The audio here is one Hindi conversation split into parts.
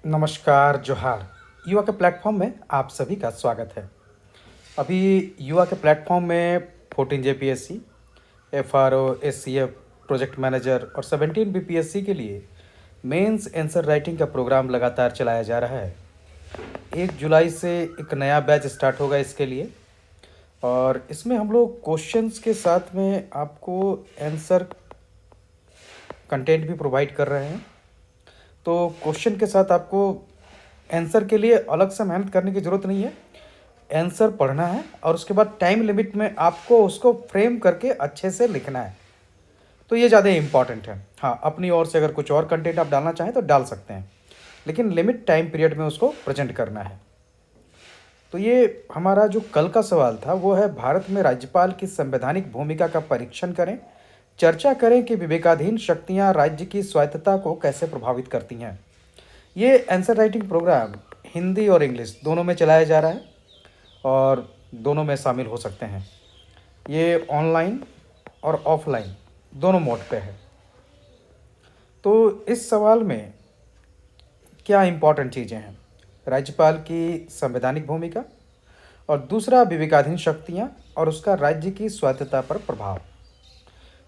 नमस्कार जोहार। युवा के प्लेटफॉर्म में आप सभी का स्वागत है। अभी युवा के प्लेटफॉर्म में 14 JPSC, FRO, SCF, project manager और 17 बीपीएससी के लिए मेंस आंसर राइटिंग का प्रोग्राम लगातार चलाया जा रहा है। 1 जुलाई से एक नया बैच स्टार्ट होगा इसके लिए, और इसमें हम लोग क्वेश्चंस के साथ में आपको आंसर कंटेंट भी प्रोवाइड कर रहे हैं। तो क्वेश्चन के साथ आपको आंसर के लिए अलग से मेहनत करने की ज़रूरत नहीं है। आंसर पढ़ना है और उसके बाद टाइम लिमिट में आपको उसको फ्रेम करके अच्छे से लिखना है। तो ये ज़्यादा इम्पॉर्टेंट है। हाँ, अपनी ओर से अगर कुछ और कंटेंट आप डालना चाहें तो डाल सकते हैं, लेकिन लिमिट टाइम पीरियड में उसको प्रेजेंट करना है। तो ये हमारा जो कल का सवाल था वो है, भारत में राज्यपाल की संवैधानिक भूमिका का परीक्षण करें। चर्चा करें कि विवेकाधीन शक्तियां राज्य की स्वायत्तता को कैसे प्रभावित करती हैं। ये आंसर राइटिंग प्रोग्राम हिंदी और इंग्लिश दोनों में चलाया जा रहा है और दोनों में शामिल हो सकते हैं। ये ऑनलाइन और ऑफलाइन दोनों मोड पे है। तो इस सवाल में क्या इम्पोर्टेंट चीज़ें हैं? राज्यपाल की संवैधानिक भूमिका, और दूसरा विवेकाधीन शक्तियाँ और उसका राज्य की स्वायत्तता पर प्रभाव।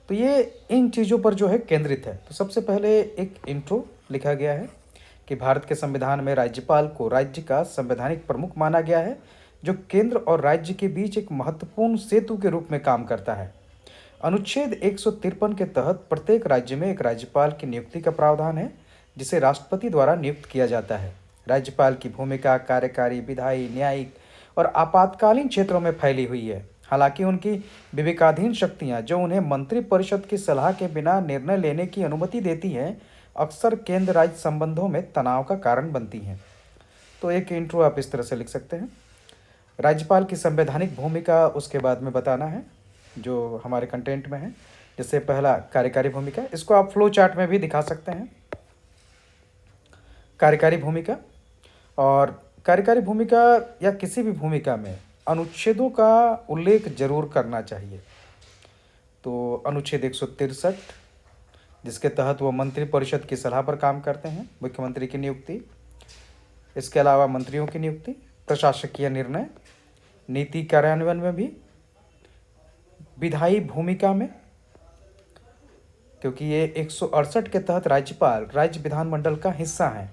तो ये इन चीज़ों पर जो है केंद्रित है। तो सबसे पहले एक इंट्रो लिखा गया है कि भारत के संविधान में राज्यपाल को राज्य का संवैधानिक प्रमुख माना गया है, जो केंद्र और राज्य के बीच एक महत्वपूर्ण सेतु के रूप में काम करता है। अनुच्छेद 153 के तहत प्रत्येक राज्य में एक राज्यपाल की नियुक्ति का प्रावधान है, जिसे राष्ट्रपति द्वारा नियुक्त किया जाता है। राज्यपाल की भूमिका कार्यकारी, विधायी, न्यायिक और आपातकालीन क्षेत्रों में फैली हुई है। हालांकि उनकी विवेकाधीन शक्तियां, जो उन्हें मंत्रिपरिषद की सलाह के बिना निर्णय लेने की अनुमति देती हैं, अक्सर केंद्र राज्य संबंधों में तनाव का कारण बनती हैं। तो एक इंट्रो आप इस तरह से लिख सकते हैं। राज्यपाल की संवैधानिक भूमिका उसके बाद में बताना है जो हमारे कंटेंट में है। जैसे पहला कार्यकारी भूमिका, इसको आप फ्लो चार्ट में भी दिखा सकते हैं। कार्यकारी भूमिका, और कार्यकारी भूमिका या किसी भी भूमिका में अनुच्छेदों का उल्लेख जरूर करना चाहिए। तो अनुच्छेद 163, जिसके तहत वो मंत्रिपरिषद की सलाह पर काम करते हैं, मुख्यमंत्री की नियुक्ति, इसके अलावा मंत्रियों की नियुक्ति, प्रशासकीय निर्णय, नीति कार्यान्वयन में भी, विधायी भूमिका में, क्योंकि ये 168 के तहत राज्यपाल राज्य विधानमंडल का हिस्सा है।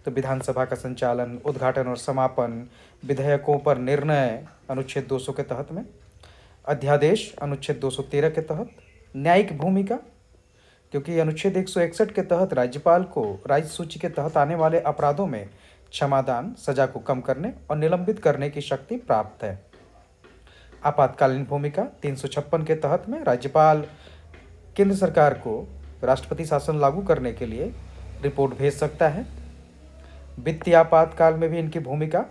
तो विधानसभा का संचालन, उद्घाटन और समापन, विधेयकों पर निर्णय अनुच्छेद 200 के तहत में, अध्यादेश अनुच्छेद 213 के तहत, न्यायिक भूमिका, क्योंकि अनुच्छेद 161 के तहत राज्यपाल को राज्य सूची के तहत आने वाले अपराधों में क्षमादान, सजा को कम करने और निलंबित करने की शक्ति प्राप्त है। आपातकालीन भूमिका 356 के तहत में राज्यपाल केंद्र सरकार को राष्ट्रपति शासन लागू करने के लिए रिपोर्ट भेज सकता है। वित्तीय आपातकाल में भी इनकी भूमिका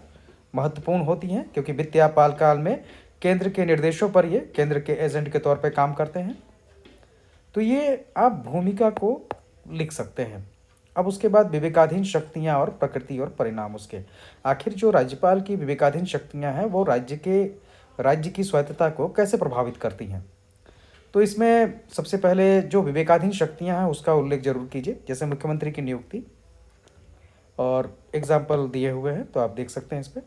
महत्वपूर्ण होती है, क्योंकि वित्तीय आपातकाल में केंद्र के निर्देशों पर ये केंद्र के एजेंट के तौर पर काम करते हैं। तो ये आप भूमिका को लिख सकते हैं। अब उसके बाद विवेकाधीन शक्तियाँ और प्रकृति और परिणाम उसके। आखिर जो राज्यपाल की विवेकाधीन शक्तियाँ हैं वो राज्य की स्वायत्तता को कैसे प्रभावित करती हैं। तो इसमें सबसे पहले जो विवेकाधीन शक्तियाँ हैं उसका उल्लेख जरूर कीजिए, जैसे मुख्यमंत्री की नियुक्ति, और एग्जाम्पल दिए हुए हैं तो आप देख सकते हैं। इस पर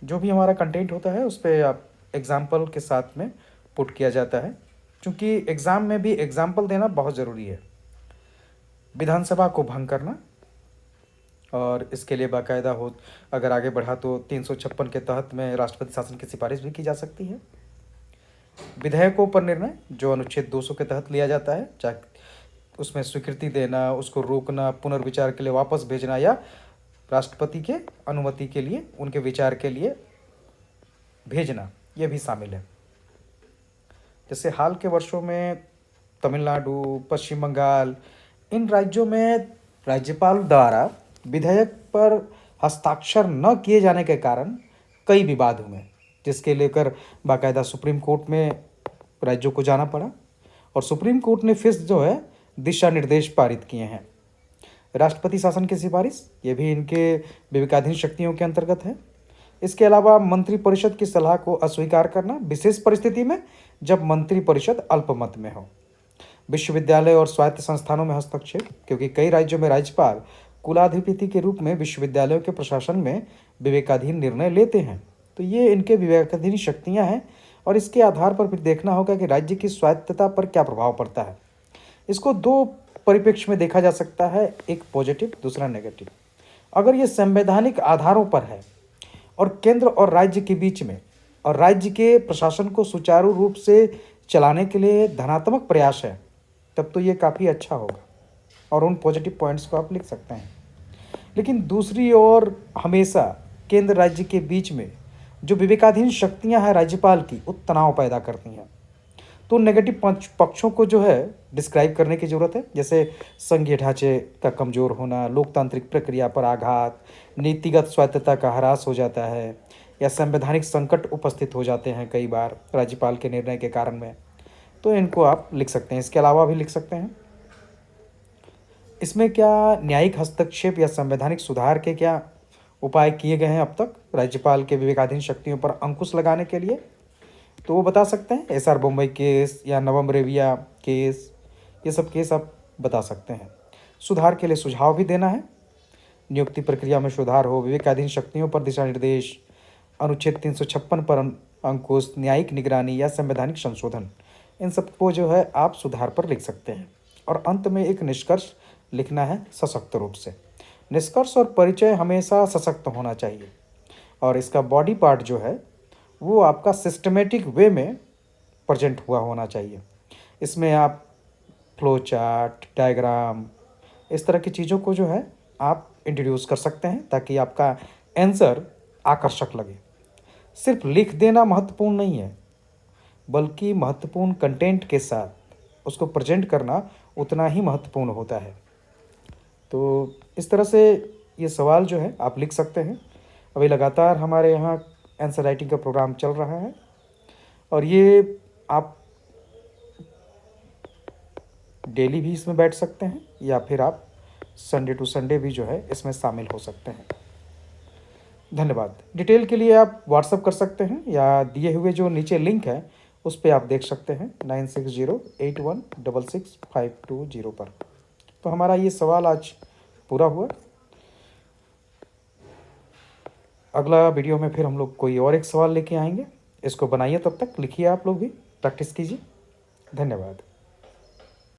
जो भी हमारा कंटेंट होता है उस पर आप एग्जाम्पल के साथ में पुट किया जाता है, क्योंकि एग्ज़ाम में भी एग्जाम्पल देना बहुत ज़रूरी है। विधानसभा को भंग करना, और इसके लिए बाकायदा हो अगर आगे बढ़ा तो 356 के तहत में राष्ट्रपति शासन की सिफारिश भी की जा सकती है। विधेयकों पर निर्णय जो अनुच्छेद 200 के तहत लिया जाता है, चाहे उसमें स्वीकृति देना, उसको रोकना, पुनर्विचार के लिए वापस भेजना, या राष्ट्रपति के अनुमति के लिए, उनके विचार के लिए भेजना, ये भी शामिल है। जैसे हाल के वर्षों में तमिलनाडु, पश्चिम बंगाल, इन राज्यों में राज्यपाल द्वारा विधेयक पर हस्ताक्षर न किए जाने के कारण कई विवाद हुए, जिसके लेकर बाकायदा सुप्रीम कोर्ट में राज्यों को जाना पड़ा, और सुप्रीम कोर्ट ने फिर जो है दिशा निर्देश पारित किए हैं। राष्ट्रपति शासन की सिफारिश, ये भी इनके विवेकाधीन शक्तियों के अंतर्गत है। इसके अलावा मंत्रिपरिषद की सलाह को अस्वीकार करना विशेष परिस्थिति में, जब मंत्रिपरिषद अल्पमत में हो। विश्वविद्यालय और स्वायत्त संस्थानों में हस्तक्षेप, क्योंकि कई राज्यों में राज्यपाल कुलाधिपति के रूप में विश्वविद्यालयों के प्रशासन में विवेकाधीन निर्णय लेते हैं। तो ये इनके विवेकाधीन शक्तियां हैं और इसके आधार पर फिर देखना होगा कि राज्य की स्वायत्तता पर क्या प्रभाव पड़ता है। इसको दो परिप्रेक्ष्य में देखा जा सकता है, एक पॉजिटिव, दूसरा नेगेटिव। अगर ये संवैधानिक आधारों पर है और केंद्र और राज्य के बीच में और राज्य के प्रशासन को सुचारू रूप से चलाने के लिए धनात्मक प्रयास है, तब तो ये काफ़ी अच्छा होगा और उन पॉजिटिव पॉइंट्स को आप लिख सकते हैं। लेकिन दूसरी ओर हमेशा केंद्र राज्य के बीच में जो विवेकाधीन शक्तियां हैं राज्यपाल की, वो तनाव पैदा करती हैं। तो नेगेटिव पक्षों को जो है डिस्क्राइब करने की ज़रूरत है, जैसे संघीय ढांचे का कमज़ोर होना, लोकतांत्रिक प्रक्रिया पर आघात, नीतिगत स्वायत्तता का ह्रास हो जाता है, या संवैधानिक संकट उपस्थित हो जाते हैं कई बार राज्यपाल के निर्णय के कारण में। तो इनको आप लिख सकते हैं। इसके अलावा भी लिख सकते हैं, इसमें क्या न्यायिक हस्तक्षेप या संवैधानिक सुधार के क्या उपाय किए गए हैं अब तक राज्यपाल के विवेकाधीन शक्तियों पर अंकुश लगाने के लिए, तो वो बता सकते हैं। एसआर बम्बई केस या नवम रेबिया केस, ये सब केस आप बता सकते हैं। सुधार के लिए सुझाव भी देना है, नियुक्ति प्रक्रिया में सुधार हो, विवेकाधीन शक्तियों पर दिशा निर्देश, अनुच्छेद 356 पर अंकुश, न्यायिक निगरानी या संवैधानिक संशोधन, इन सबको जो है आप सुधार पर लिख सकते हैं। और अंत में एक निष्कर्ष लिखना है सशक्त रूप से। निष्कर्ष और परिचय हमेशा सशक्त होना चाहिए और इसका बॉडी पार्ट जो है वो आपका सिस्टमेटिक वे में प्रेजेंट हुआ होना चाहिए। इसमें आप फ्लो चार्ट, डायग्राम, इस तरह की चीज़ों को जो है आप इंट्रोड्यूस कर सकते हैं ताकि आपका आंसर आकर्षक लगे। सिर्फ लिख देना महत्वपूर्ण नहीं है, बल्कि महत्वपूर्ण कंटेंट के साथ उसको प्रेजेंट करना उतना ही महत्वपूर्ण होता है। तो इस तरह से ये सवाल जो है आप लिख सकते हैं। अभी लगातार हमारे यहाँ आंसर राइटिंग का प्रोग्राम चल रहा है और ये आप डेली भी इसमें बैठ सकते हैं या फिर आप संडे टू संडे भी जो है इसमें शामिल हो सकते हैं। धन्यवाद। डिटेल के लिए आप व्हाट्सअप कर सकते हैं या दिए हुए जो नीचे लिंक है उस पर आप देख सकते हैं 9608166520 पर। तो हमारा ये सवाल आज पूरा हुआ। अगला वीडियो में फिर हम लोग कोई और एक सवाल लेके आएंगे। इसको बनाइए, तब तक लिखिए, आप लोग भी प्रैक्टिस कीजिए। धन्यवाद।